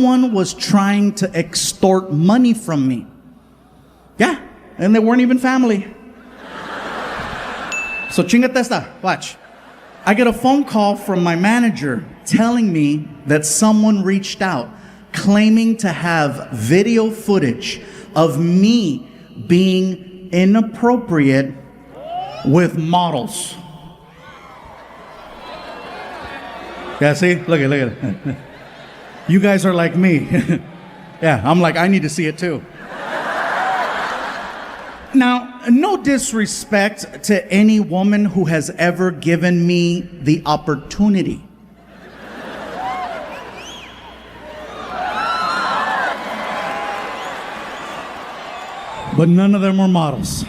someone was trying to extort money from me. Yeah, and they weren't even family. So chingate esta, watch. I get a phone call from my manager telling me that someone reached out claiming to have video footage of me being inappropriate with models. Yeah, see? Look at it. You guys are like me. Yeah, I'm like, I need to see it too. Now, no disrespect to any woman who has ever given me the opportunity. But none of them were models.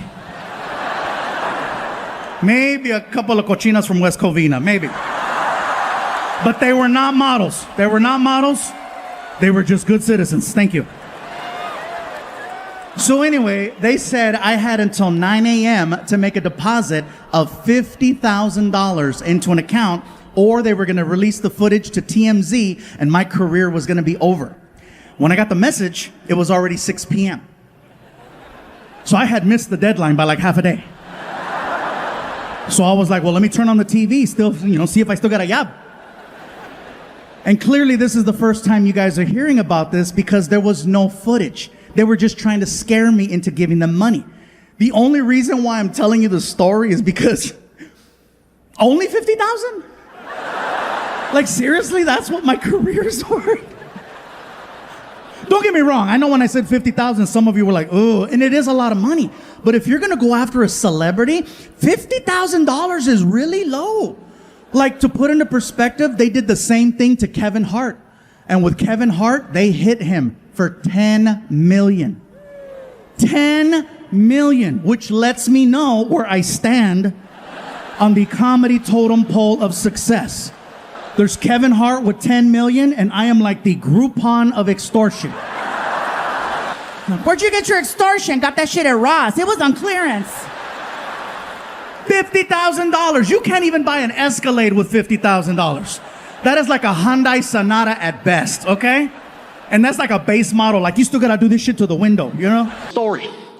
Maybe a couple of cochinas from West Covina, maybe. But they were not models. They were not models. They were just good citizens. Thank you. So anyway, they said I had until 9 a.m. to make a deposit of $50,000 into an account, or they were going to release the footage to TMZ and my career was going to be over. When I got the message, it was already 6 p.m. So I had missed the deadline by like half a day. So I was like, well, let me turn on the TV, still, see if I still got a job. And clearly this is the first time you guys are hearing about this because there was no footage. They were just trying to scare me into giving them money. The only reason why I'm telling you the story is because only 50,000? Like seriously, that's what my career's worth? Don't get me wrong. I know when I said 50,000, some of you were like, oh, and it is a lot of money. But if you're gonna go after a celebrity, $50,000 is really low. Like to put into perspective, they did the same thing to Kevin Hart. And with Kevin Hart, they hit him for 10 million. 10 million, which lets me know where I stand on the comedy totem pole of success. There's Kevin Hart with 10 million, and I am like the Groupon of extortion. Where'd you get your extortion? Got that shit at Ross. It was on clearance. $50,000. You can't even buy an Escalade with $50,000. That is like a Hyundai Sonata at best, okay? And that's like a base model. Like you still gotta do this shit to the window,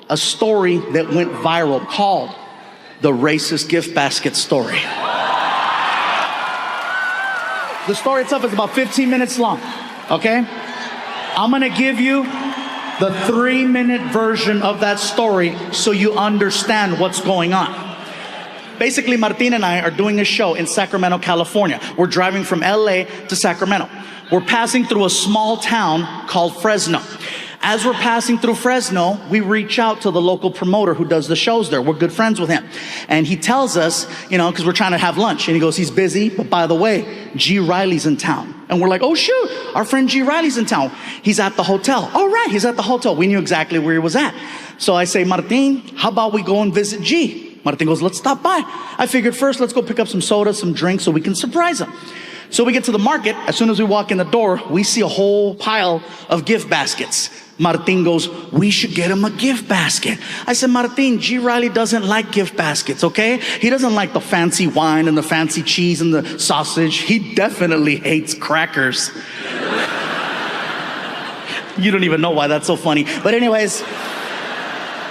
A story that went viral called the racist gift basket story. The story itself is about 15 minutes long, okay? I'm gonna give you the 3-minute version of that story so you understand what's going on. Basically, Martin and I are doing a show in Sacramento, California. We're driving from LA to Sacramento. We're passing through a small town called Fresno. As we're passing through Fresno, we reach out to the local promoter who does the shows there. We're good friends with him. And he tells us, because we're trying to have lunch. And he goes, he's busy, but by the way, G. Riley's in town. And we're like, oh shoot, our friend G. Riley's in town. He's at the hotel. Oh right, he's at the hotel. We knew exactly where he was at. So I say, Martin, how about we go and visit G? Martin goes, let's stop by. I figured first, let's go pick up some soda, some drinks so we can surprise him. So we get to the market. As soon as we walk in the door, we see a whole pile of gift baskets. Martin goes, we should get him a gift basket. I said, Martin, G. Riley doesn't like gift baskets, okay? He doesn't like the fancy wine and the fancy cheese and the sausage. He definitely hates crackers. You don't even know why that's so funny. But anyways,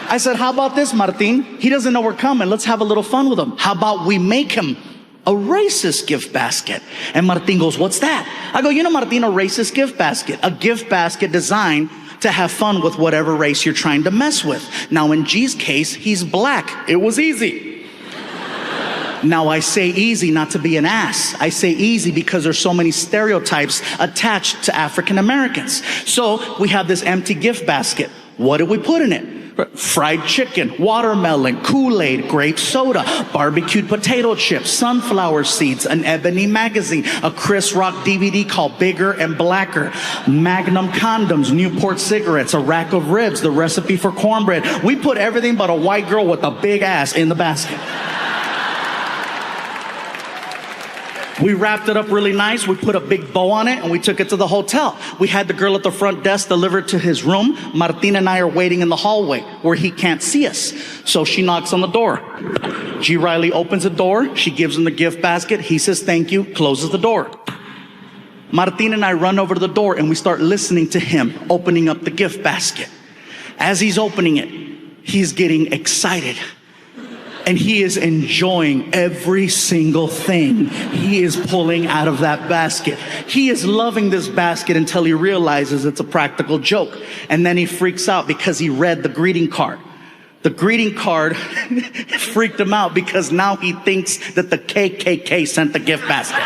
I said, how about this, Martin? He doesn't know we're coming. Let's have a little fun with him. How about we make him a racist gift basket? And Martin goes, what's that? I go, Martin, a racist gift basket. A gift basket designed to have fun with whatever race you're trying to mess with. Now, in G's case, he's black. It was easy. Now, I say easy not to be an ass. I say easy because there's so many stereotypes attached to African Americans. So we have this empty gift basket. What did we put in it? Fried chicken, watermelon, Kool-Aid, grape soda, barbecued potato chips, sunflower seeds, an Ebony magazine, a Chris Rock DVD called Bigger and Blacker, Magnum condoms, Newport cigarettes, a rack of ribs, the recipe for cornbread. We put everything but a white girl with a big ass in the basket. We wrapped it up really nice. We put a big bow on it and we took it to the hotel. We had the girl at the front desk deliver it to his room. Martin and I are waiting in the hallway where he can't see us. So she knocks on the door. G. Riley opens the door. She gives him the gift basket. He says, thank you, closes the door. Martin and I run over to the door and we start listening to him opening up the gift basket. As he's opening it, he's getting excited. And he is enjoying every single thing he is pulling out of that basket. He is loving this basket until he realizes it's a practical joke. And then he freaks out because he read the greeting card. The greeting card freaked him out because now he thinks that the KKK sent the gift basket.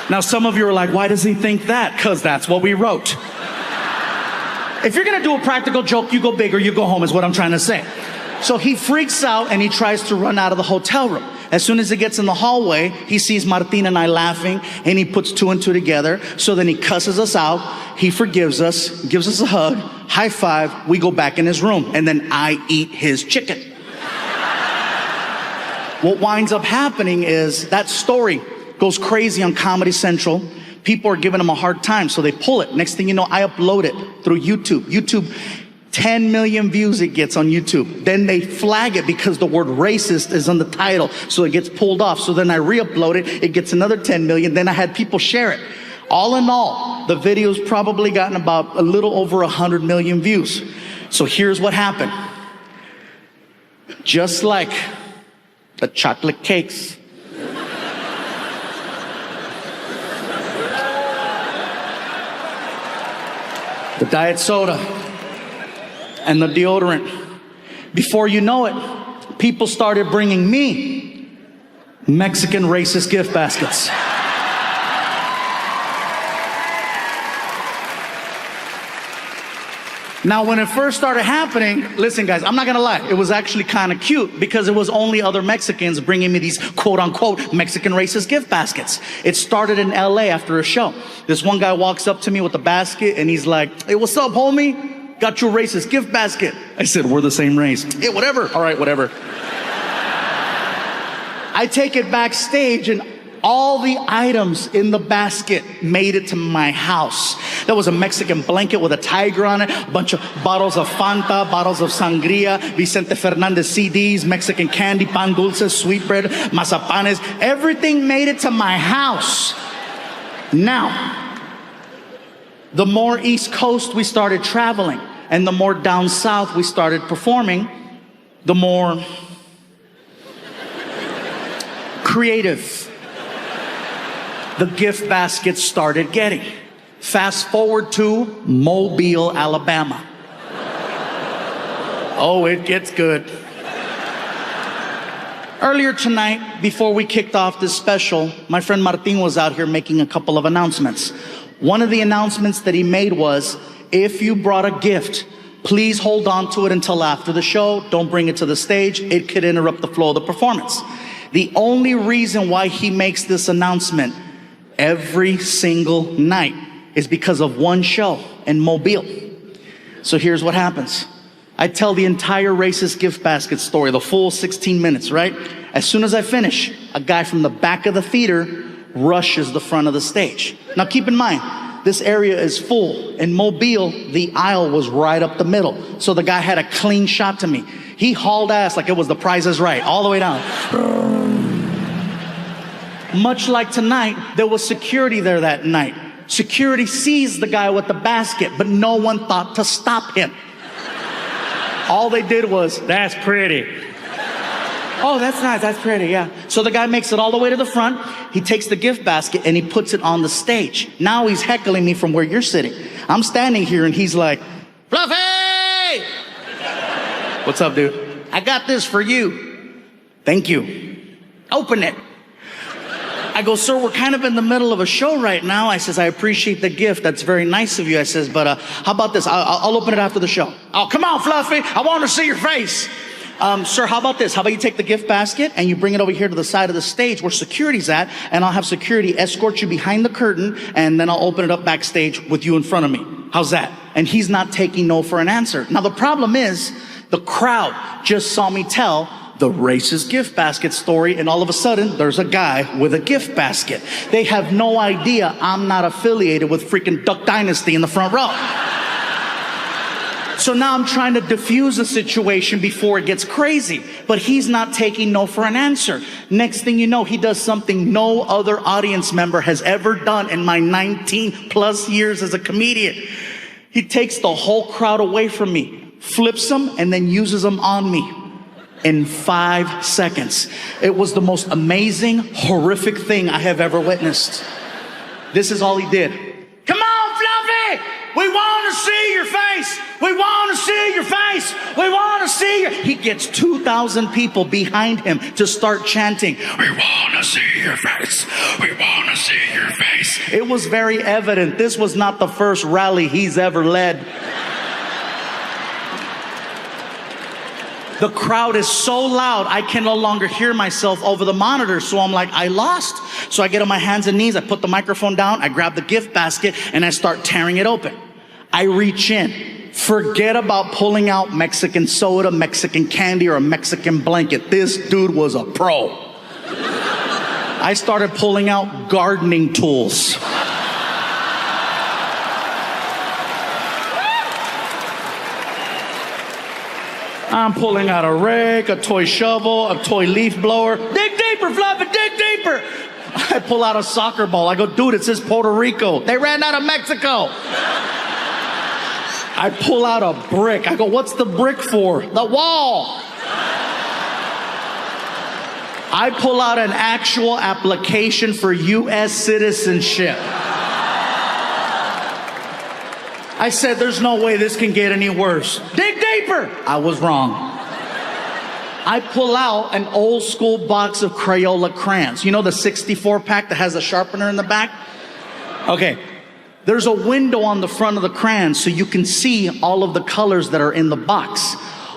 Now some of you are like, why does he think that? Because that's what we wrote. If you're gonna do a practical joke, you go big or you go home is what I'm trying to say. So he freaks out and he tries to run out of the hotel room. As soon as he gets in the hallway, he sees Martin and I laughing and he puts two and two together. So then he cusses us out. He forgives us, gives us a hug, high five. We go back in his room and then I eat his chicken. What winds up happening is that story goes crazy on Comedy Central. People are giving him a hard time, so they pull it. Next thing you know, I upload it through YouTube. 10 million views it gets on YouTube. Then they flag it because the word racist is on the title, so it gets pulled off. So then I re-upload it, it gets another 10 million. Then I had people share it. All in all, the video's probably gotten about a little over 100 million views. So here's what happened. Just like the chocolate cakes, the diet soda, and the deodorant. Before you know it, people started bringing me Mexican racist gift baskets. Now, when it first started happening, listen guys, I'm not gonna lie, it was actually kind of cute because it was only other Mexicans bringing me these quote unquote Mexican racist gift baskets. It started in LA after a show. This one guy walks up to me with a basket and he's like, hey, what's up, homie? Got you a racist gift basket. I said, we're the same race. Hey, whatever. All right, whatever. I take it backstage and all the items in the basket made it to my house. There was a Mexican blanket with a tiger on it, a bunch of bottles of Fanta, bottles of sangria, Vicente Fernandez CDs, Mexican candy, pan dulces, sweetbread, mazapanes. Everything made it to my house. Now, the more East Coast we started traveling and the more down south we started performing, the more creative the gift baskets started getting. Fast forward to Mobile, Alabama. Oh, it gets good. Earlier tonight, before we kicked off this special, my friend Martin was out here making a couple of announcements. One of the announcements that he made was, if you brought a gift, please hold on to it until after the show. Don't bring it to the stage. It could interrupt the flow of the performance. The only reason why he makes this announcement every single night is because of one show in Mobile. So here's what happens. I tell the entire racist gift basket story, the full 16 minutes, right? As soon as I finish, a guy from the back of the theater rushes the front of the stage. Now keep in mind, this area is full. In Mobile, the aisle was right up the middle. So the guy had a clean shot to me. He hauled ass like it was The Price is Right, all the way down. Much like tonight, there was security there that night. Security sees the guy with the basket, but no one thought to stop him. All they did was, that's pretty. Oh, that's nice, that's pretty, yeah. So the guy makes it all the way to the front. He takes the gift basket and he puts it on the stage. Now he's heckling me from where you're sitting. I'm standing here and he's like, Fluffy! What's up, dude? I got this for you. Thank you. Open it. I go, sir, we're kind of in the middle of a show right now. I says, I appreciate the gift. That's very nice of you. I says, but how about this? I'll open it after the show. Oh, come on, Fluffy. I want to see your face. Sir, how about this? How about you take the gift basket and you bring it over here to the side of the stage where security's at, and I'll have security escort you behind the curtain, and then I'll open it up backstage with you in front of me. How's that? And he's not taking no for an answer. Now, the problem is the crowd just saw me tell the racist gift basket story, and all of a sudden there's a guy with a gift basket. They have no idea I'm not affiliated with freaking Duck Dynasty in the front row. So now I'm trying to diffuse the situation before it gets crazy, but he's not taking no for an answer. Next thing you know, he does something no other audience member has ever done in my 19 plus years as a comedian. He takes the whole crowd away from me, flips them, and then uses them on me in 5 seconds. It was the most amazing, horrific thing I have ever witnessed. This is all he did. Come on, Fluffy! We want to see your face! We want to see your face! We want to see your... He gets 2,000 people behind him to start chanting, we want to see your face! We want to see your face! It was very evident this was not the first rally he's ever led. The crowd is so loud, I can no longer hear myself over the monitor. So I'm like, I lost. So I get on my hands and knees, I put the microphone down, I grab the gift basket, and I start tearing it open. I reach in. Forget about pulling out Mexican soda, Mexican candy, or a Mexican blanket. This dude was a pro. I started pulling out gardening tools. I'm pulling out a rake, a toy shovel, a toy leaf blower. Dig deeper, Fluffy, dig deeper. I pull out a soccer ball. I go, dude, it says Puerto Rico. They ran out of Mexico. I pull out a brick. I go, what's the brick for? The wall. I pull out an actual application for U.S. citizenship. I said, there's no way this can get any worse. Dig deeper. I was wrong. I pull out an old school box of Crayola crayons. You know the 64 pack that has a sharpener in the back? Okay. There's a window on the front of the crayons so you can see all of the colors that are in the box.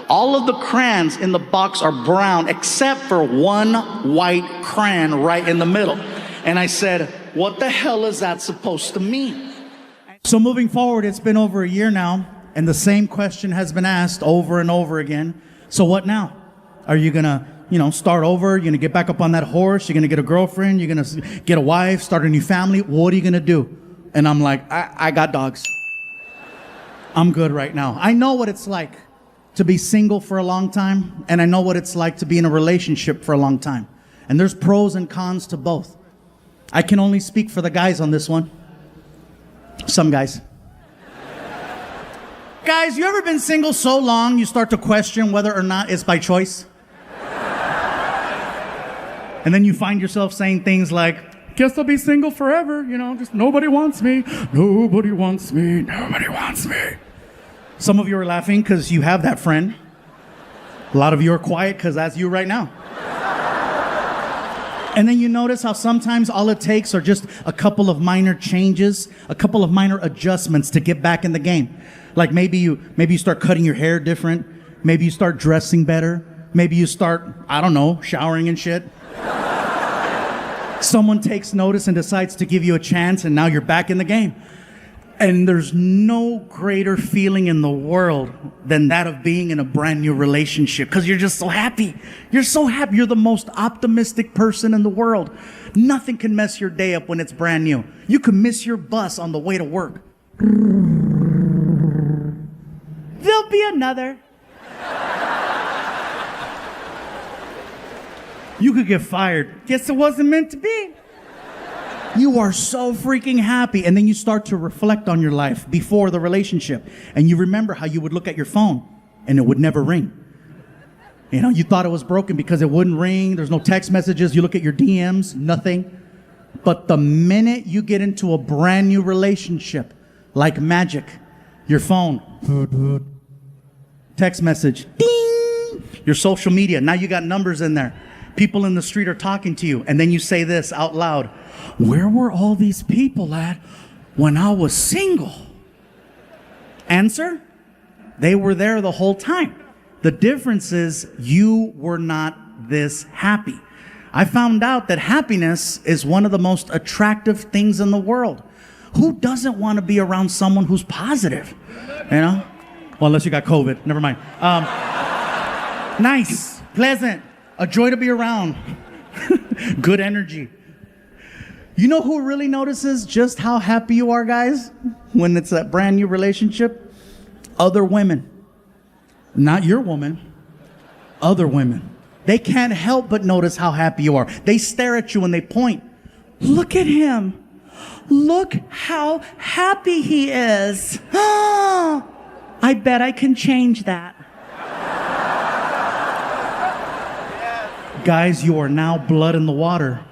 All of the crayons in the box are brown except for one white crayon right in the middle. And I said, what the hell is that supposed to mean? So moving forward, it's been over a year now, and the same question has been asked over and over again. So what now? Are you gonna, start over? You're gonna get back up on that horse? You're gonna get a girlfriend? You're gonna get a wife, start a new family? What are you gonna do? And I'm like, I got dogs. I'm good right now. I know what it's like to be single for a long time, and I know what it's like to be in a relationship for a long time. And there's pros and cons to both. I can only speak for the guys on this one. Some guys. Guys, you ever been single so long you start to question whether or not it's by choice? And then you find yourself saying things like, guess I'll be single forever, just nobody wants me. Nobody wants me. Nobody wants me. Some of you are laughing because you have that friend. A lot of you are quiet because that's you right now. And then you notice how sometimes all it takes are just a couple of minor changes, a couple of minor adjustments to get back in the game. Like maybe you start cutting your hair different. Maybe you start dressing better. Maybe you start, showering and shit. Someone takes notice and decides to give you a chance, and now you're back in the game. And there's no greater feeling in the world than that of being in a brand new relationship, because you're just so happy. You're so happy. You're the most optimistic person in the world. Nothing can mess your day up when it's brand new. You can miss your bus on the way to work. There'll be another. You could get fired. Guess it wasn't meant to be. You are so freaking happy. And then you start to reflect on your life before the relationship. And you remember how you would look at your phone and it would never ring. You thought it was broken because it wouldn't ring. There's no text messages. You look at your DMs, nothing. But the minute you get into a brand new relationship, like magic, your phone, text message, ding, your social media. Now you got numbers in there. People in the street are talking to you. And then you say this out loud. Where were all these people at when I was single? Answer? They were there the whole time. The difference is you were not this happy. I found out that happiness is one of the most attractive things in the world. Who doesn't want to be around someone who's positive? Well, unless you got COVID. Never mind. Nice, pleasant, a joy to be around. Good energy. You know who really notices just how happy you are, guys, when it's a brand new relationship? Other women. Not your woman. Other women. They can't help but notice how happy you are. They stare at you and they point. Look at him. Look how happy he is. I bet I can change that. Guys, you are now blood in the water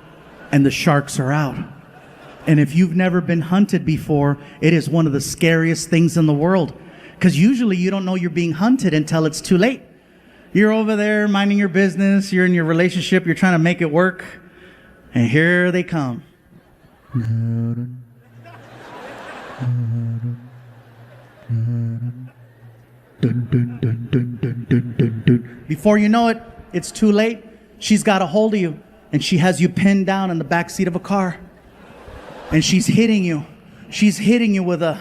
and the sharks are out. And if you've never been hunted before, it is one of the scariest things in the world. Because usually you don't know you're being hunted until it's too late. You're over there minding your business, you're in your relationship, you're trying to make it work, and here they come. Before you know it, it's too late. She's got a hold of you, and she has you pinned down in the back seat of a car. And she's hitting you. She's hitting you with a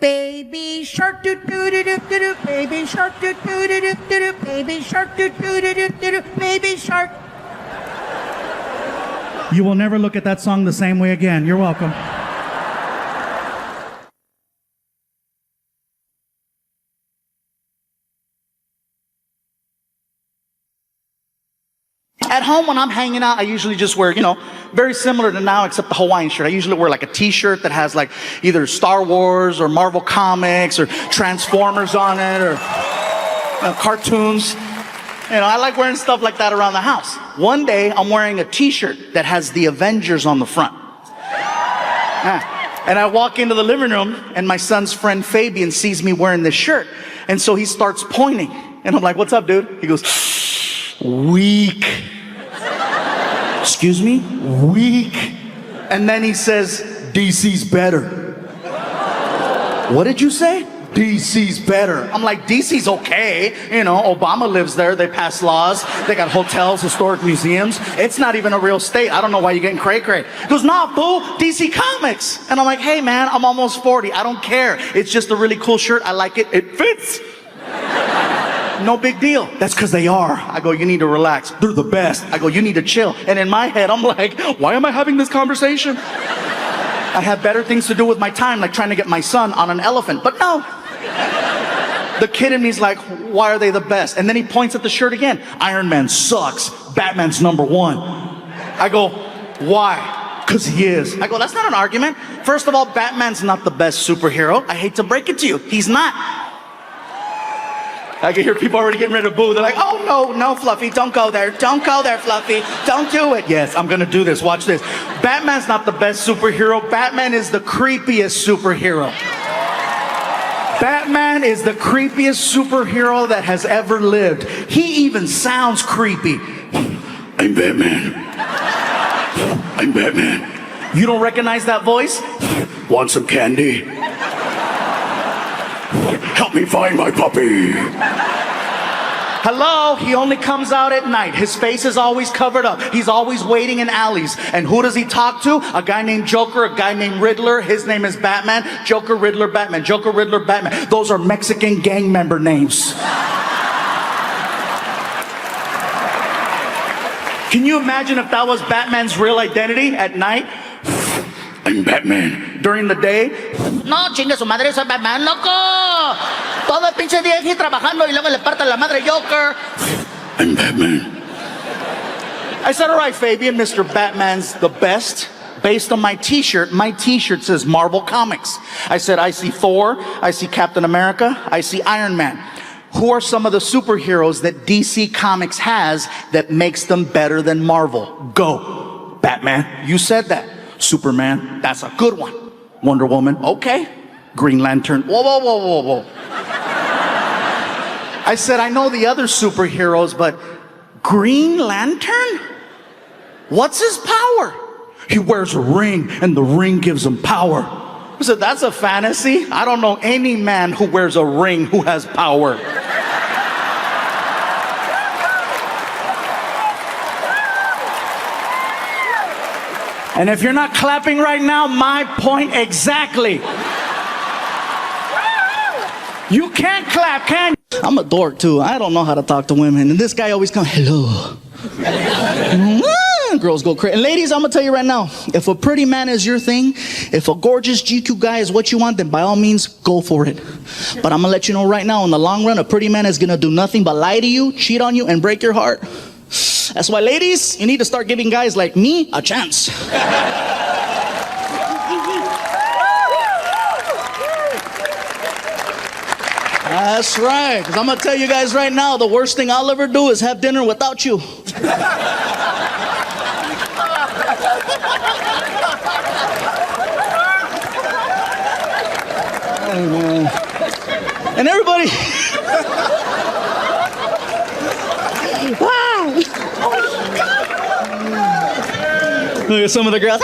Baby shark doo doo doo doo doo doo. Baby shark doo doo doo doo doo doo. Baby shark doo doo doo doo doo doo. Baby shark. You will never look at that song the same way again. You're welcome. At home when I'm hanging out, I usually just wear, very similar to now except the Hawaiian shirt. I usually wear like a t-shirt that has like either Star Wars or Marvel Comics or Transformers on it or cartoons. I like wearing stuff like that around the house. One day I'm wearing a t-shirt that has the Avengers on the front. And I walk into the living room and my son's friend Fabian sees me wearing this shirt. And so he starts pointing. And I'm like, what's up, dude? He goes, weak. Excuse me? Weak. And then he says, DC's better. What did you say? DC's better. I'm like, DC's okay. Obama lives there. They pass laws. They got hotels, historic museums. It's not even a real state. I don't know why you're getting cray-cray. He goes, nah, fool, DC Comics. And I'm like, hey, man, I'm almost 40. I don't care. It's just a really cool shirt. I like it. It fits. No big deal. That's because they are. I go, you need to relax. They're the best. I go, you need to chill. And in my head, I'm like, why am I having this conversation? I have better things to do with my time, like trying to get my son on an elephant. But no. The kid in me's like, why are they the best? And then he points at the shirt again. Iron Man sucks. Batman's #1. I go, why? Because he is. I go, that's not an argument. First of all, Batman's not the best superhero. I hate to break it to you. He's not. I can hear people already getting ready to boo. They're like, oh, no, Fluffy, don't go there. Don't go there, Fluffy. Don't do it. Yes, I'm going to do this. Watch this. Batman's not the best superhero. Batman is the creepiest superhero. Batman is the creepiest superhero that has ever lived. He even sounds creepy. I'm Batman. I'm Batman. You don't recognize that voice? Want some candy? Help me find my puppy. Hello, he only comes out at night. His face is always covered up. He's always waiting in alleys. And who does he talk to? A guy named Joker, a guy named Riddler. His name is Batman. Joker, Riddler, Batman. Joker, Riddler, Batman. Those are Mexican gang member names. Can you imagine if that was Batman's real identity at night? I'm Batman. During the day, no, chingue su madre, soy Batman, loco. Todo el pinche día aquí trabajando y luego le parte la madre Joker. I'm Batman. I said, all right, Fabian, Mr. Batman's the best. Based on my t-shirt says Marvel Comics. I said, I see Thor, I see Captain America, I see Iron Man. Who are some of the superheroes that DC Comics has that makes them better than Marvel? Go. Batman, you said that. Superman, that's a good one. Wonder Woman, okay. Green Lantern, whoa. I said, I know the other superheroes, but Green Lantern? What's his power? He wears a ring, and the ring gives him power. I said, that's a fantasy. I don't know any man who wears a ring who has power. And if you're not clapping right now, my point exactly. You can't clap, can you? I'm a dork too. I don't know how to talk to women. And this guy always comes, hello. Girls go crazy. And ladies, I'm gonna tell you right now, if a pretty man is your thing, if a gorgeous GQ guy is what you want, then by all means, go for it. But I'm gonna let you know right now, in the long run, a pretty man is gonna do nothing but lie to you, cheat on you, and break your heart. That's why, ladies, you need to start giving guys like me a chance. That's right, because I'm going to tell you guys right now, the worst thing I'll ever do is have dinner without you. And everybody... Wow! Look at some of the girls.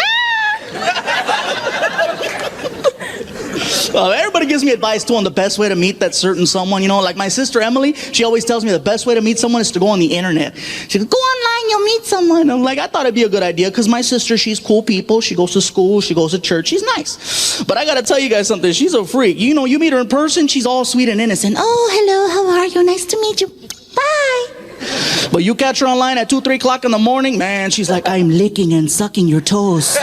Everybody gives me advice too on the best way to meet that certain someone. You know, like my sister Emily, she always tells me the best way to meet someone is to go on the internet. She goes, go online, you'll meet someone. I'm like, I thought it'd be a good idea because my sister, she's cool people. She goes to school, she goes to church, she's nice. But I gotta tell you guys something, she's a freak. You know, you meet her in person, she's all sweet and innocent. Oh, hello, how are you? Nice to meet you. Bye. But you catch her online at 2, 3 o'clock in the morning, man, she's like, I'm licking and sucking your toes.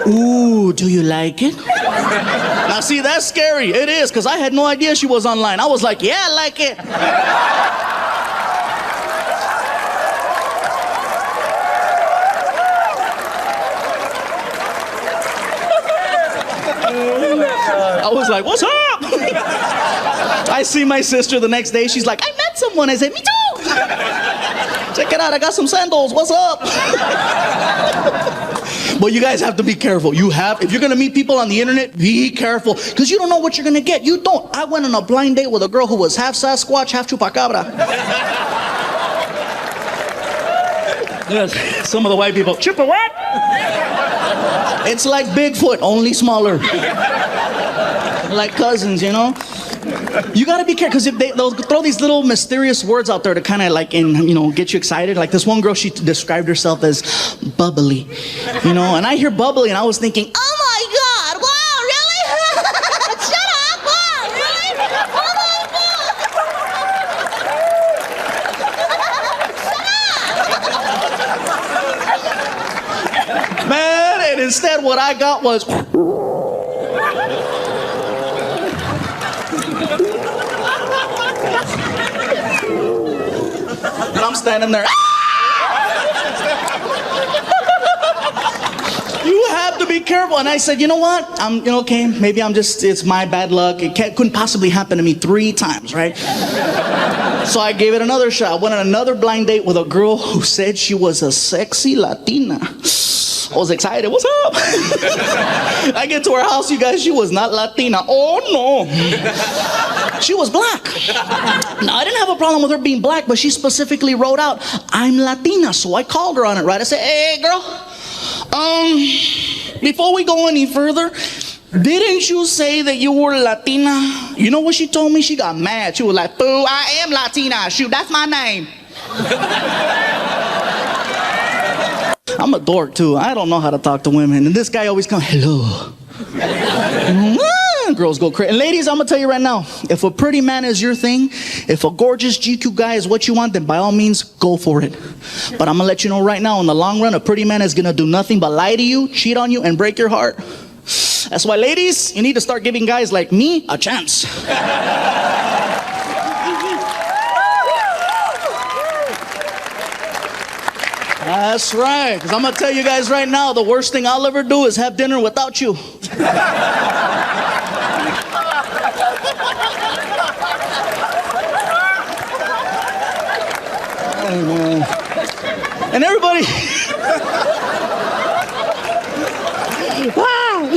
Ooh, do you like it? Now see, that's scary. It is, because I had no idea she was online. I was like, yeah, I like it. I was like, what's up? I see my sister the next day. She's like, I met someone. I said, me too. Check it out. I got some sandals. What's up? But you guys have to be careful. If you're going to meet people on the internet, be careful. Because you don't know what you're going to get. You don't. I went on a blind date with a girl who was half Sasquatch, half Chupacabra. Yes, some of the white people, Chupa what? It's like Bigfoot, only smaller. Like cousins, you know? You gotta be careful, because they'll throw these little mysterious words out there to kind of like, get you excited. Like this one girl, she described herself as bubbly, and I hear bubbly and I was thinking, oh my God, wow, really? Shut up, wow, really? Oh my God. Man, and instead what I got was... And I'm standing there. You have to be careful. And I said, you know what? Okay, maybe it's my bad luck. It couldn't possibly happen to me 3 times, right? So I gave it another shot. I went on another blind date with a girl who said she was a sexy Latina. I was excited. What's up? I get to her house, you guys. She was not Latina. Oh, no. She was black. Now, I didn't have a problem with her being black, but she specifically wrote out, I'm Latina. So I called her on it, right? I said, hey, girl, before we go any further, didn't you say that you were Latina? You know what she told me? She got mad. She was like, boo, I am Latina. Shoot, that's my name. I'm a dork too. I don't know how to talk to women. And this guy always comes, hello. Girls go crazy. And ladies, I'm gonna tell you right now, if a pretty man is your thing, if a gorgeous GQ guy is what you want, then by all means, go for it. But I'm gonna let you know right now, in the long run, a pretty man is gonna do nothing but lie to you, cheat on you, and break your heart. That's why, ladies, you need to start giving guys like me a chance. That's right, because I'm going to tell you guys right now, the worst thing I'll ever do is have dinner without you. And everybody... Wow!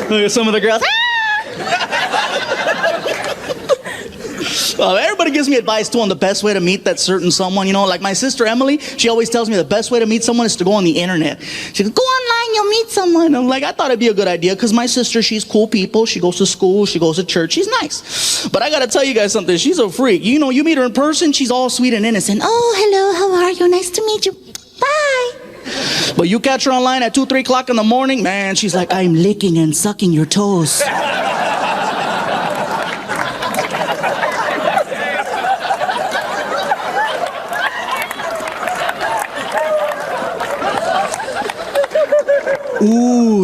Look at some of the girls. Everybody gives me advice too on the best way to meet that certain someone. Like my sister Emily, she always tells me the best way to meet someone is to go on the internet. She goes, go online, you'll meet someone. I'm like, I thought it'd be a good idea because my sister, she's cool people. She goes to school, she goes to church, she's nice. But I gotta tell you guys something, she's a freak. You meet her in person, she's all sweet and innocent. Oh, hello, how are you? Nice to meet you. Bye. But you catch her online at 2, 3 o'clock in the morning, man, she's like, I'm licking and sucking your toes.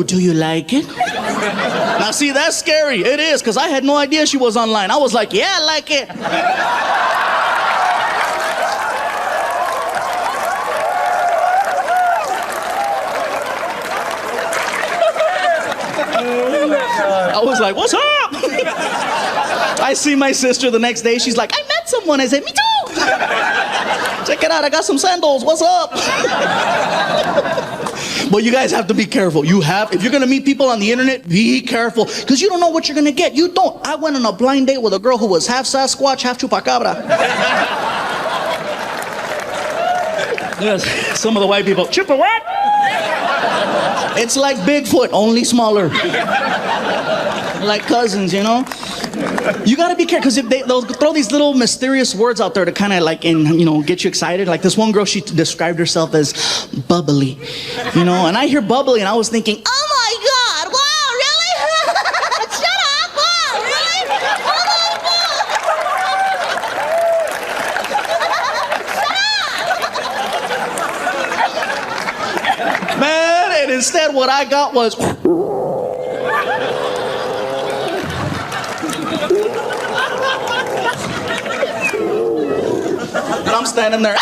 Ooh, do you like it? Now see, that's scary. It is, because I had no idea she was online. I was like, yeah, I like it. I was like, what's up? I see my sister the next day. She's like, I met someone. I said, me too. Check it out. I got some sandals. What's up? But you guys have to be careful. If you're going to meet people on the internet, be careful. Because you don't know what you're going to get. You don't. I went on a blind date with a girl who was half Sasquatch, half Chupacabra. Yes, some of the white people, Chupa what? It's like Bigfoot, only smaller. Like cousins, you know? You gotta be careful, because they'll throw these little mysterious words out there to kind of like, get you excited. Like this one girl, she described herself as bubbly, and I hear bubbly and I was thinking, oh my God, wow, really? Shut up, wow, really? Shut up! Man, and instead what I got was... I'm standing there.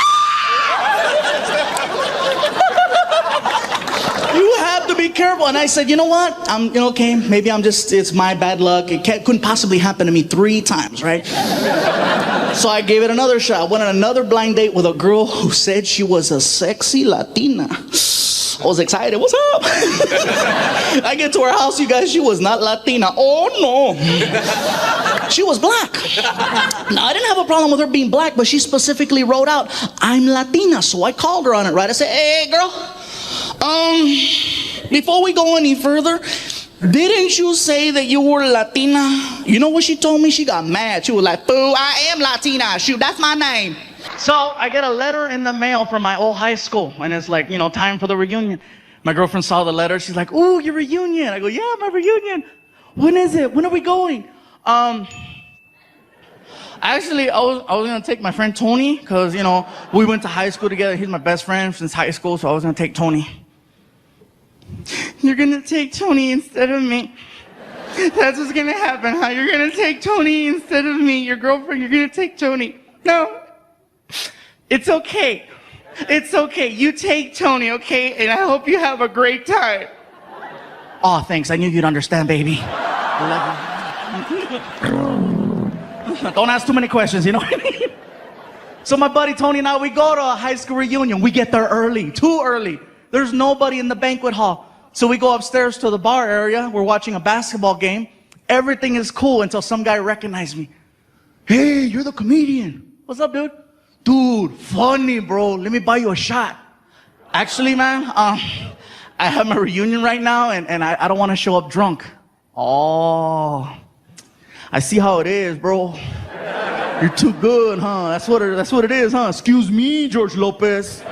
You have to be careful. And I said, you know what? Okay, maybe it's my bad luck. It couldn't possibly happen to me 3 times, right? So I gave it another shot. I went on another blind date with a girl who said she was a sexy Latina. I was excited. What's up? I get to her house, you guys. She was not Latina. Oh, no. She was black. Now, I didn't have a problem with her being black, but she specifically wrote out, I'm Latina. So I called her on it, right? I said, hey, girl, before we go any further, didn't you say that you were Latina? You know what she told me? She got mad. She was like, boo, I am Latina. Shoot, that's my name. So I get a letter in the mail from my old high school, and it's like, time for the reunion. My girlfriend saw the letter. She's like, ooh, your reunion. I go, yeah, my reunion. When is it? When are we going? Actually, I was going to take my friend Tony, because, we went to high school together. He's my best friend since high school, so I was going to take Tony. You're going to take Tony instead of me. That's what's going to happen, huh? You're going to take Tony instead of me. Your girlfriend, you're going to take Tony. No. It's okay. It's okay. You take Tony, okay? And I hope you have a great time. Oh, thanks. I knew you'd understand, baby. I love you. Don't ask too many questions, you know what I mean? So my buddy Tony and I, we go to a high school reunion. We get there early, too early. There's nobody in the banquet hall. So we go upstairs to the bar area. We're watching a basketball game. Everything is cool until some guy recognized me. Hey, you're the comedian. What's up, dude? Dude, funny, bro. Let me buy you a shot. Actually, man, I have my reunion right now, and I don't want to show up drunk. Oh, I see how it is, bro. You're too good, huh? That's what it is, huh? Excuse me, George Lopez.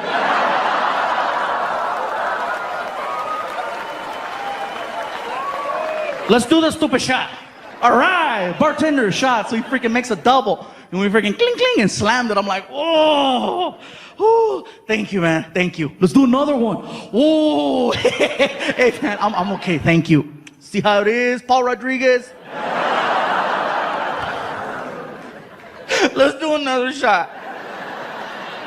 Let's do the stupid shot. All right, bartender shot. So he freaking makes a double. And we freaking cling, cling, and slammed it. I'm like, oh, thank you, man. Thank you. Let's do another one. Oh, hey, man, I'm okay. Thank you. See how it is, Paul Rodriguez? Let's do another shot.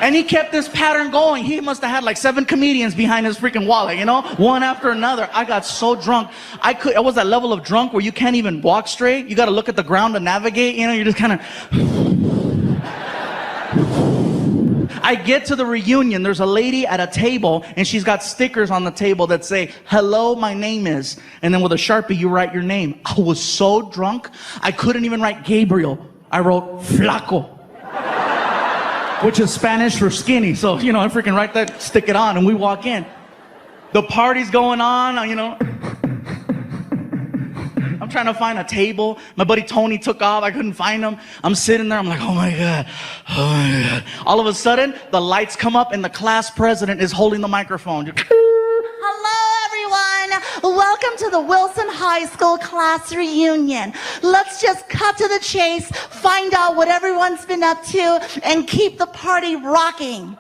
And he kept this pattern going. He must have had like 7 comedians behind his freaking wallet, one after another. I got so drunk. I was that level of drunk where you can't even walk straight. You got to look at the ground to navigate, you're just kind of... I get to the reunion. There's a lady at a table, and she's got stickers on the table that say, hello, my name is. And then with a Sharpie, you write your name. I was so drunk, I couldn't even write Gabriel. I wrote Flaco, which is Spanish for skinny. So, I freaking write that, stick it on, and we walk in. The party's going on, I'm trying to find a table. My buddy Tony took off. I couldn't find him. I'm sitting there. I'm like, oh my God. All of a sudden, the lights come up, and the class president is holding the microphone. Hello, everyone. Welcome to the Wilson High School class reunion. Let's just cut to the chase, find out what everyone's been up to, and keep the party rocking.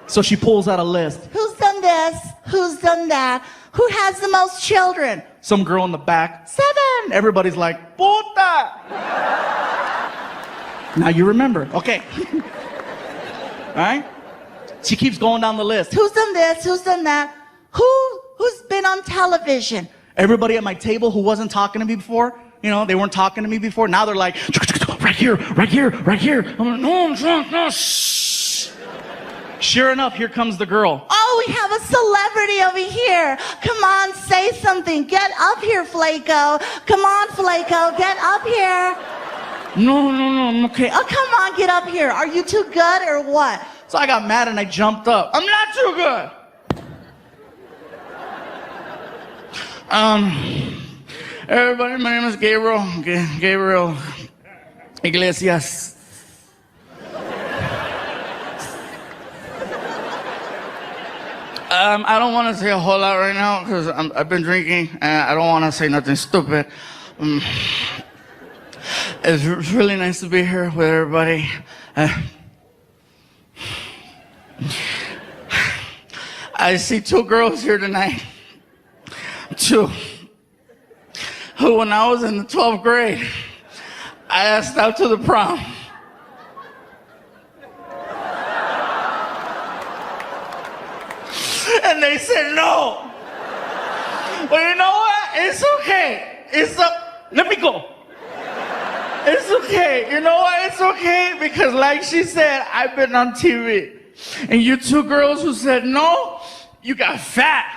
So she pulls out a list. Who's done this? Who's done that? Who has the most children? Some girl in the back, 7. Everybody's like, puta. Now you remember. Okay. All right? She keeps going down the list. Who's done this? Who's done that? Who's been on television? Everybody at my table who wasn't talking to me before, they weren't talking to me before. Now they're like, right here, right here, right here. I'm like, no, I'm drunk, no, shh. Sure enough, here comes the girl. Oh, we have a celebrity over here. Come on, say something. Get up here, Flaco. Come on, Flaco, get up here. No, I'm okay. Oh, come on, get up here. Are you too good or what? So I got mad and I jumped up. I'm not too good. Everybody, my name is Gabriel Iglesias. I don't want to say a whole lot right now because I've been drinking and I don't want to say nothing stupid. It's really nice to be here with everybody. I see 2 girls here tonight. 2. Who, when I was in the 12th grade, I asked out to the prom. And they said no. Well, you know what? It's okay. Let me go. It's okay. You know what? It's okay because like she said, I've been on TV. And you 2 girls who said no, you got fat.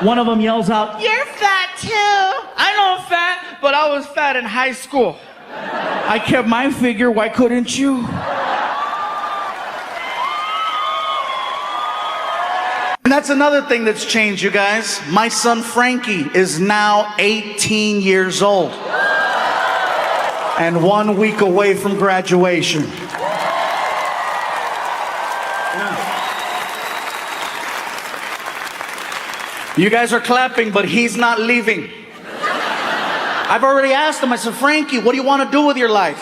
One of them yells out, You're fat too. I know I'm fat, but I was fat in high school. I kept my figure, why couldn't you? And that's another thing that's changed, you guys. My son Frankie is now 18 years old. And 1 week away from graduation. You guys are clapping, but he's not leaving. I've already asked him, I said, Frankie, what do you want to do with your life?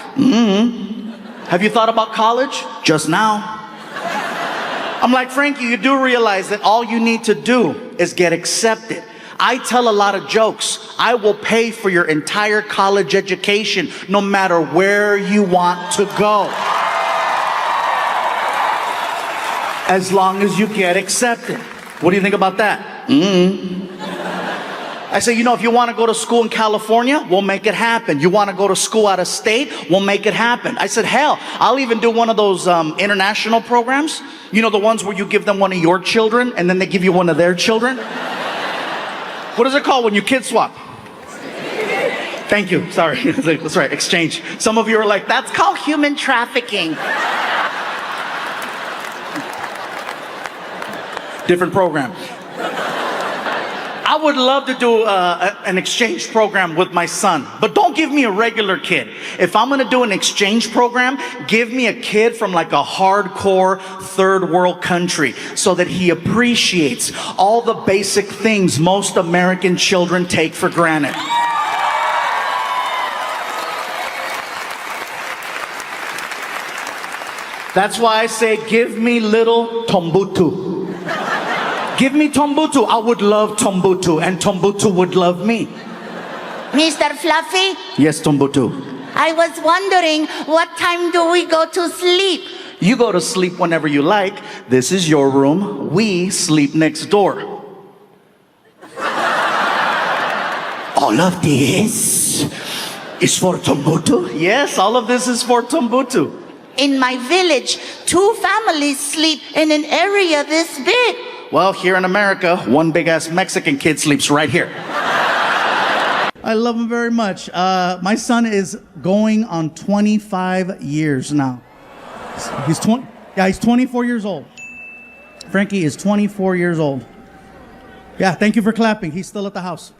Have you thought about college? Just now. I'm like, Frankie, you do realize that all you need to do is get accepted. I tell a lot of jokes. I will pay for your entire college education, no matter where you want to go. As long as you get accepted. What do you think about that? I say, if you want to go to school in California, we'll make it happen. You want to go to school out of state, we'll make it happen. I said, hell, I'll even do one of those international programs. The ones where you give them one of your children and then they give you one of their children. What is it called when you kid swap? Thank you. Sorry. That's right. Exchange. Some of you are like, that's called human trafficking. Different program. I would love to do an exchange program with my son, but don't give me a regular kid. If I'm gonna do an exchange program, give me a kid from like a hardcore third world country so that he appreciates all the basic things most American children take for granted. That's why I say, give me little Tombutu. Give me Tombutu. I would love Tombutu, and Tombutu would love me. Mr. Fluffy? Yes, Tombutu. I was wondering, what time do we go to sleep? You go to sleep whenever you like. This is your room. We sleep next door. All of this is for Tombutu? Yes, all of this is for Tombutu. In my village, 2 families sleep in an area this big. Well, here in America, one big-ass Mexican kid sleeps right here. I love him very much. My son is going on 25 years now. He's 24 years old. Frankie is 24 years old. Yeah, thank you for clapping. He's still at the house.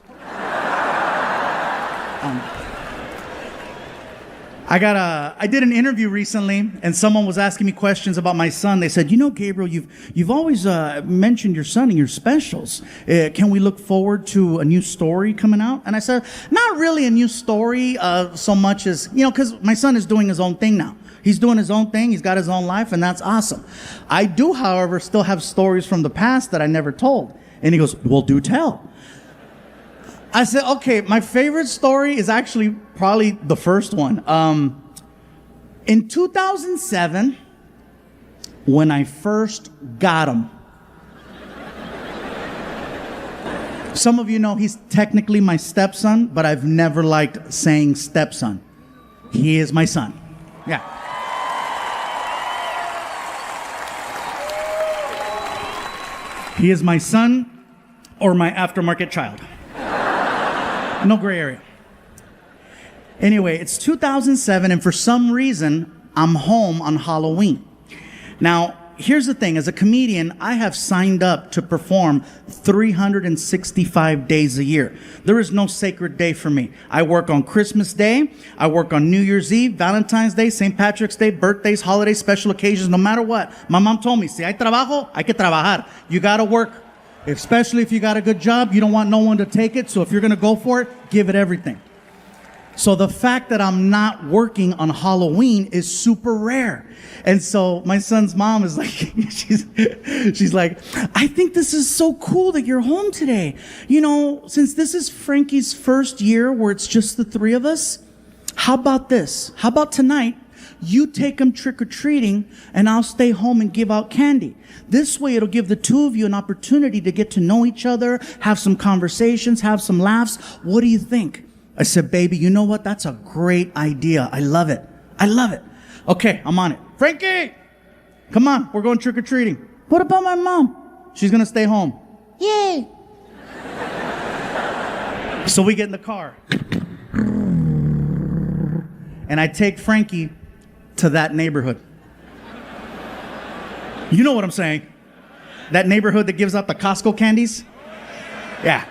I did an interview recently, and someone was asking me questions about my son. They said, Gabriel, you've always mentioned your son in your specials. Can we look forward to a new story coming out? And I said, not really a new story so much as, because my son is doing his own thing now. He's doing his own thing. He's got his own life, and that's awesome. I do, however, still have stories from the past that I never told. And he goes, well, do tell. I said, okay, my favorite story is actually probably the first one. In 2007, when I first got him, some of you know he's technically my stepson, but I've never liked saying stepson. He is my son. Yeah. He is my son or my aftermarket child. No gray area. Anyway, it's 2007, and for some reason, I'm home on Halloween. Now, here's the thing. As a comedian, I have signed up to perform 365 days a year. There is no sacred day for me. I work on Christmas Day. I work on New Year's Eve, Valentine's Day, St. Patrick's Day, birthdays, holidays, special occasions, no matter what. My mom told me, si hay trabajo, hay que trabajar. You got to work. Especially if you got a good job, you don't want no one to take it. So if you're going to go for it, give it everything. So the fact that I'm not working on Halloween is super rare. And so my son's mom is like, she's like, I think this is so cool that you're home today. You know, since this is Frankie's first year where it's just the three of us, how about this? How about tonight? You take him trick-or-treating and I'll stay home and give out candy. This way it'll give the two of you an opportunity to get to know each other, have some conversations, have some laughs. What do you think? I said, baby, you know what? That's a great idea. I love it. I love it. Okay, I'm on it. Frankie, come on. We're going trick-or-treating. What about my mom? She's going to stay home. Yay. So we get in the car. And I take Frankie to that neighborhood. You know what I'm saying? That neighborhood that gives out the Costco candies? Yeah.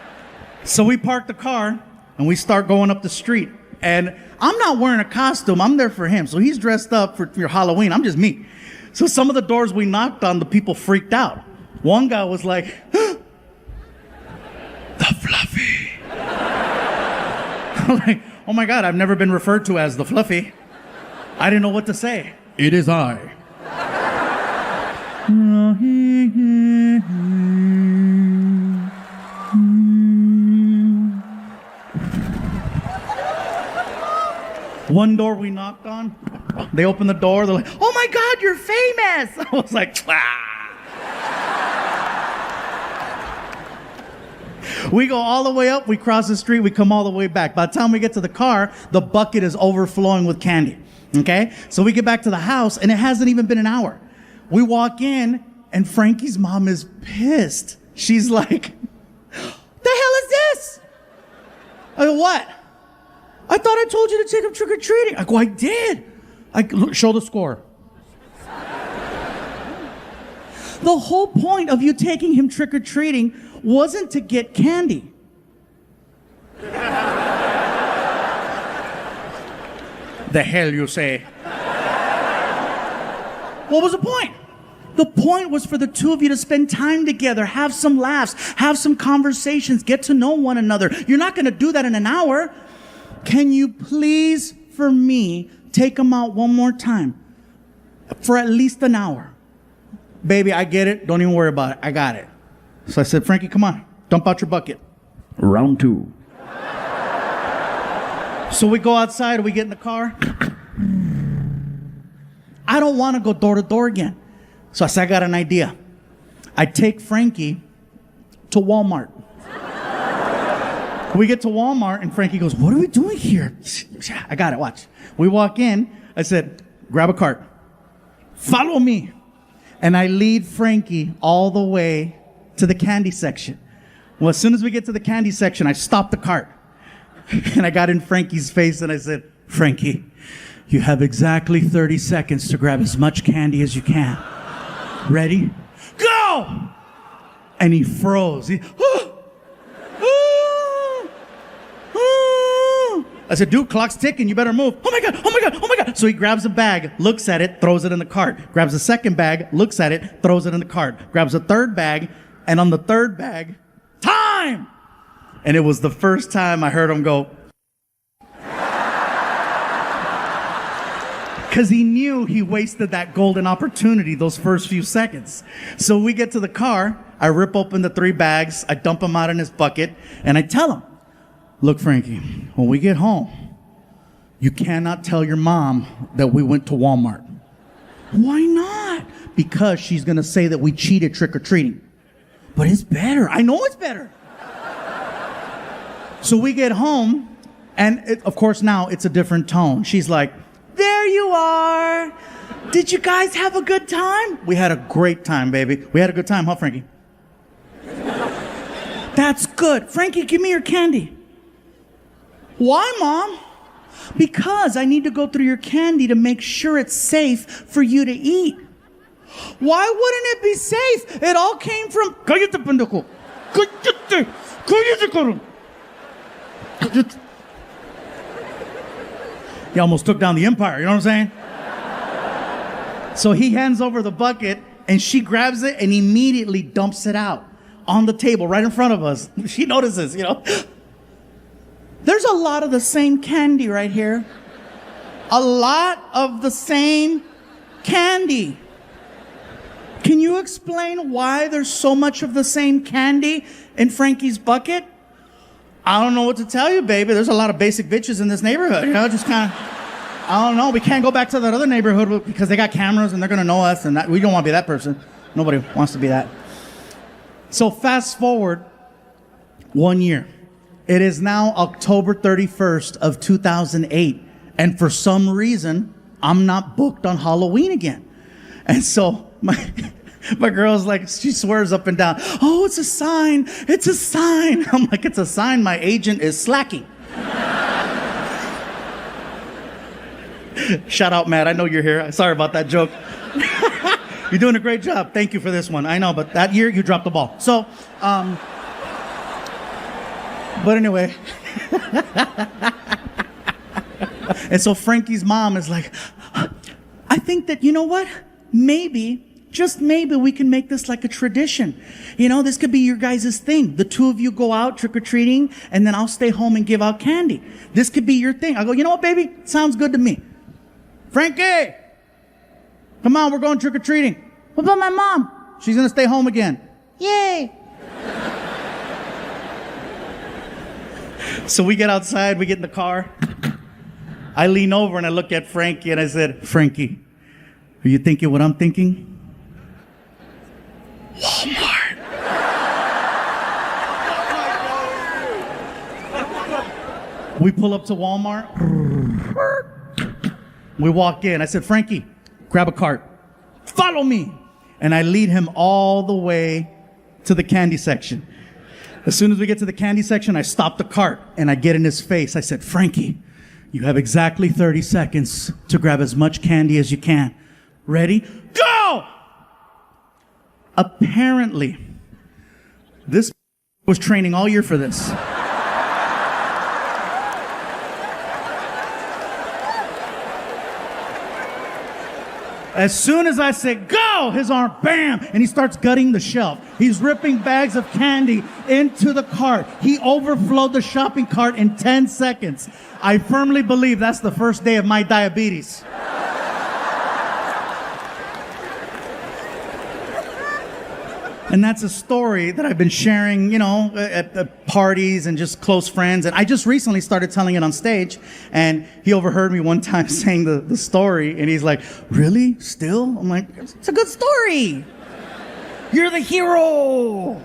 So we park the car and we start going up the street. And I'm not wearing a costume. I'm there for him. So he's dressed up for Halloween. I'm just me. So some of the doors we knocked on, the people freaked out. One guy was like, the Fluffy. I'm like, oh my God, I've never been referred to as the Fluffy. I didn't know what to say. It is I. One door we knocked on, they opened the door, they're like, oh my God, you're famous. I was like, ah. We go all the way up, we cross the street, we come all the way back. By the time we get to the car, the bucket is overflowing with candy. Okay? So we get back to the house, and it hasn't even been an hour. We walk in, and Frankie's mom is pissed. She's like, the hell is this? I go, what? I thought I told you to take him trick-or-treating. I go, I did. Show the score. The whole point of you taking him trick-or-treating wasn't to get candy. The hell you say? What was the point? The point was for the two of you to spend time together, have some laughs, have some conversations, get to know one another. You're not going to do that in an hour. Can you please, for me, take him out one more time for at least an hour? Baby, I get it. Don't even worry about it. I got it. So I said, Frankie, come on. Dump out your bucket. Round two. So we go outside, we get in the car. I don't want to go door to door again. So I said, I got an idea. I take Frankie to Walmart. We get to Walmart and Frankie goes, what are we doing here? I got it, watch. We walk in, I said, grab a cart. Follow me. And I lead Frankie all the way to the candy section. Well, as soon as we get to the candy section, I stop the cart. And I got in Frankie's face and I said, Frankie, you have exactly 30 seconds to grab as much candy as you can. Ready? Go! And he froze. I said, dude, clock's ticking. You better move. Oh my God, oh my God, oh my God. So he grabs a bag, looks at it, throws it in the cart. Grabs a second bag, looks at it, throws it in the cart. Grabs a third bag, and on the third bag, time! And it was the first time I heard him go. Because he knew he wasted that golden opportunity those first few seconds. So we get to the car. I rip open the 3 bags, I dump them out in his bucket, and I tell him, look, Frankie, when we get home, you cannot tell your mom that we went to Walmart. Why not? Because she's gonna say that we cheated trick-or-treating. But it's better. I know it's better. So we get home, and of course now it's a different tone. She's like, there you are. Did you guys have a good time? We had a great time, baby. We had a good time, huh, Frankie? That's good. Frankie, give me your candy. Why, Mom? Because I need to go through your candy to make sure it's safe for you to eat. Why wouldn't it be safe? It all came from... Cállate, pendejo. Cállate. Cállate, cabrón. Cállate. He almost took down the empire, you know what I'm saying? So he hands over the bucket, and she grabs it and immediately dumps it out on the table right in front of us. She notices, you know. There's a lot of the same candy right here. A lot of the same candy. Can you explain why there's so much of the same candy in Frankie's bucket? I don't know what to tell you, baby. There's a lot of basic bitches in this neighborhood, you know, just kind of, I don't know. We can't go back to that other neighborhood because they got cameras and they're going to know us, and we don't want to be that person. Nobody wants to be that. So fast forward 1 year. It is now October 31st of 2008. And for some reason, I'm not booked on Halloween again. And so my girl's like, she swears up and down, oh, it's a sign. It's a sign. I'm like, it's a sign my agent is slacking. Shout out, Matt. I know you're here. Sorry about that joke. You're doing a great job. Thank you for this one. I know, but that year you dropped the ball. So, but anyway. And so Frankie's mom is like, I think that, you know what? Maybe, just maybe we can make this like a tradition. You know, this could be your guys' thing. The 2 of you go out trick-or-treating, and then I'll stay home and give out candy. This could be your thing. I go, you know what, baby? Sounds good to me. Frankie, come on, we're going trick-or-treating. What about my mom? She's going to stay home again. Yay. So we get outside, we get in the car. I lean over and I look at Frankie and I said, Frankie, are you thinking what I'm thinking? Walmart. We pull up to Walmart. We walk in. I said, Frankie, grab a cart. Follow me. And I lead him all the way to the candy section. As soon as we get to the candy section, I stop the cart and I get in his face. I said, Frankie, you have exactly 30 seconds to grab as much candy as you can. Ready? Go! Apparently, this was training all year for this. As soon as I said, go, his arm, bam, and he starts gutting the shelf. He's ripping bags of candy into the cart. He overflowed the shopping cart in 10 seconds. I firmly believe that's the first day of my diabetes. And that's a story that I've been sharing, you know, at parties and just close friends. And I just recently started telling it on stage. And he overheard me one time saying the story. And he's like, really? Still? I'm like, it's a good story. You're the hero.